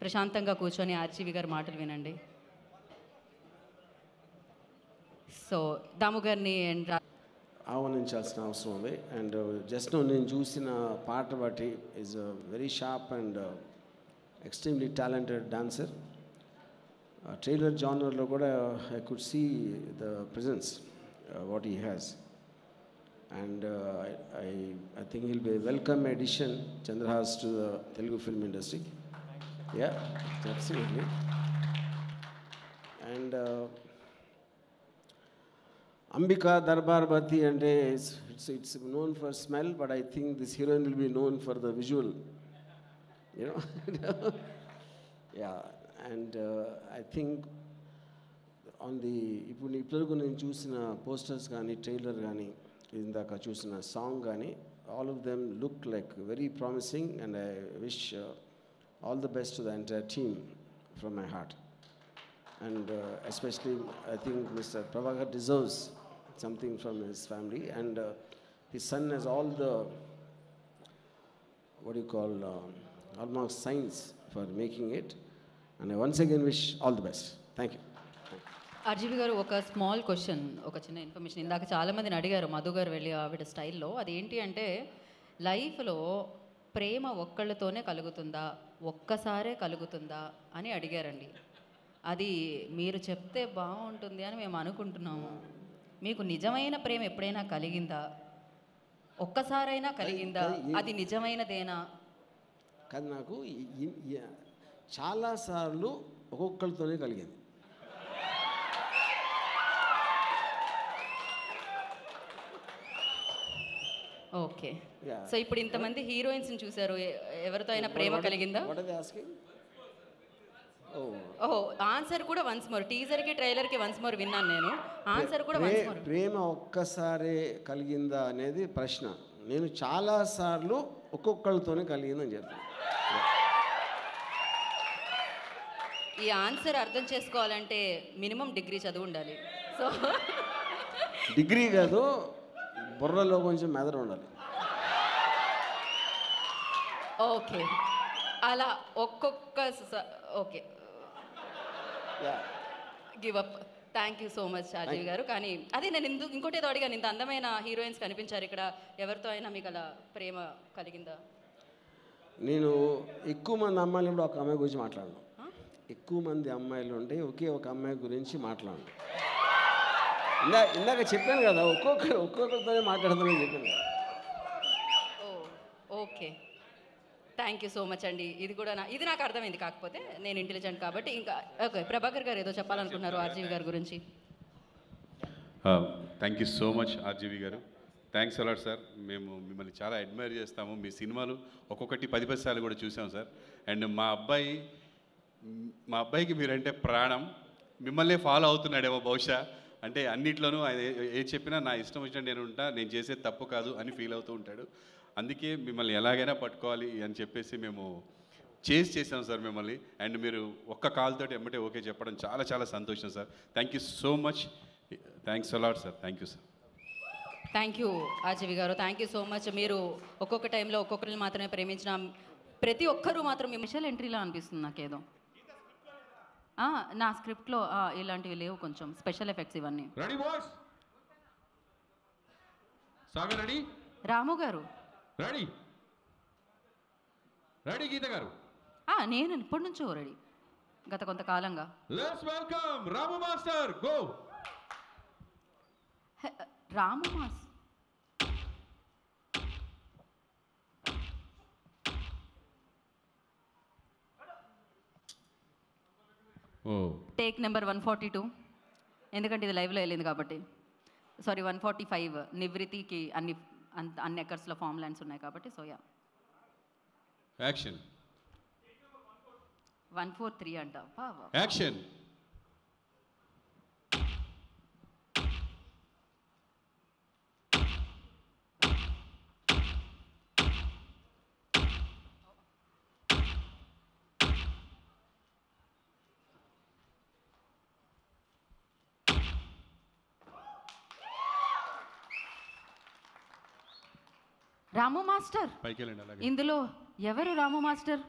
ప్రశాంతంగా కూర్చొని ఆర్జీవి గారి మాటలు వినండి. సో దాము గారిని ఆహ్వానించాల్సిన అవసరం ఉంది. అండ్ జస్ట్ నేను చూసిన పాట బట్టి is very sharp and extremely talented dancer. Trailer జానర్లో కూడా I could see the presence what he has. And I think he'll be a welcome addition, Chandrahas, to the Telugu film industry. Yeah, absolutely. And Ambika Darbar Bati, and it's known for smell, but I think this heroine will be known for the visual. You know, yeah. And I think on the ఇప్పుడు నేను చూసిన posters కానీ trailer కానీ ఇందాక చూసిన song కానీ all of them look like very promising, and I wish all the best to the entire team from my heart. And especially I think Mr. Prabhakar deserves something from his family, and his son has all the what do you call almost signs for making it, and I once again wish all the best. Thank you. RGV గారు, ఒక small question, ఒక చిన్న information. ఇందాక చాలామందిని అడిగారు మధు గారు వెళ్ళి ఆవిడ స్టైల్లో. అదేంటి అంటే, లైఫ్లో ప్రేమ ఒక్కళ్ళతోనే కలుగుతుందా, ఒక్కసారే కలుగుతుందా అని అడిగారండి. అది మీరు చెప్తే బాగుంటుంది అని మేము అనుకుంటున్నాము. మీకు నిజమైన ప్రేమ ఎప్పుడైనా కలిగిందా? ఒక్కసారైనా కలిగిందా? అది నిజమైనదేనా? కాదు, నాకు చాలాసార్లు ఒక్కొక్కరితోనే కలిగింది. ఓకే. సో ఇప్పుడు ఇంతమంది హీరోయిన్స్ని చూశారు, ఎవరితో అయినా ప్రేమ కలిగిందా? ఓహో, ఆన్సర్ కూడా వన్స్ మోర్. టీజర్కి ట్రైలర్కి వన్స్ మోర్ విన్నాను నేను. ఆన్సర్ కూడా వన్స్ మోర్. ప్రేమ ఒక్కసారి కలిగిందా అనేది ప్రశ్న. నేను చాలాసార్లు ఒక్కొక్కరితోనే కలిగిందని చెప్తాను. ఈ ఆన్సర్ అర్థం చేసుకోవాలంటే మినిమం డిగ్రీ చదువు ఉండాలి. సో డిగ్రీ కాదు, బుర్రలో కొంచెం మెదడు ఉండాలి. ఓకే, అలా ఒక్కొక్క okay, give up. Thank you so much RGV గారు. కానీ అదే నేను ఇంకోటి ఏదో అడిగాను, ఇంత అందమైన హీరోయిన్స్ కనిపించారు ఇక్కడ, ఎవరితో అయినా మీకు అలా ప్రేమ కలిగిందా? నేను ఎక్కువ మంది అమ్మాయిలు కూడా ఒక అమ్మాయి గురించి మాట్లాడను. ఎక్కువ మంది అమ్మాయిలు ఉంటే ఒకే ఒక అమ్మాయి గురించి మాట్లాడను. ఇందాక చెప్పాను కదా, ఒక్కొక్కరితోనే మాట్లాడతానని చెప్పాను కదా. Okay, thank you so much అండి. ఇది కూడా ఇది నాకు అర్థమైంది, కాకపోతే నేను ఇంటెలిజెంట్ కాబట్టి. ఇంకా ఓకే, ప్రభాకర్ గారు ఏదో చెప్పాలనుకున్నారు ఆర్జీవి గారి గురించి. Thank you so much RGV గారు. Thanks a lot sir. మేము మిమ్మల్ని చాలా అడ్మైర్ చేస్తాము. మీ సినిమాలు ఒక్కొక్కటి 10 సార్లు కూడా చూసాం సార్. అండ్ మా అబ్బాయికి మీరంటే ప్రాణం. మిమ్మల్నే ఫాలో అవుతున్నాడేమో బహుశా. అంటే అన్నిట్లోనూ ఏది చెప్పినా నా ఇష్టం వచ్చినట్టు నేను ఉంటా, నేను చేసేది తప్పు కాదు అని ఫీల్ అవుతూ ఉంటాడు. అందుకే మిమ్మల్ని ఎలాగైనా పట్టుకోవాలి అని చెప్పేసి మేము చేసాం సార్ మిమ్మల్ని. అండ్ మీరు ఒక్క కాల్తోటి ఎమ్మటే ఓకే చెప్పడం చాలా చాలా సంతోషం sir. Thank you so much. Thanks a lot sir. Thank you sir. Thank you RGV గారు, థ్యాంక్ యూ సో మచ్. మీరు ఒక్కొక్క టైంలో ఒక్కొక్కరిని మాత్రమే ప్రేమించిన ప్రతి ఒక్కరూ మాత్రం స్పెషల్ ఎంట్రీలా అనిపిస్తుంది నాకేదో. నా స్క్రిప్ట్లో ఇలాంటివి లేవు, కొంచెం స్పెషల్ ఎఫెక్ట్స్ ఇవన్నీ. రాము గారు రెడీ, గీత గారు. నేను ఇప్పటి నుంచో రెడీ, గత కొంతకాలంగా. Let's welcome Ramu master. Go. Ramu mass take number 142, ఎందుకంటే ఇది లైవ్లో వెళ్ళింది కాబట్టి. సారీ, 145. నివృత్తికి అన్ని ఎకర్స్లో ఫామ్ ల్యాండ్స్ ఉన్నాయి కాబట్టి. So yeah, action. 143 అంట. యాక్షన్. రాము మాస్టర్, ఇందులో ఎవరు రాము మాస్టర్?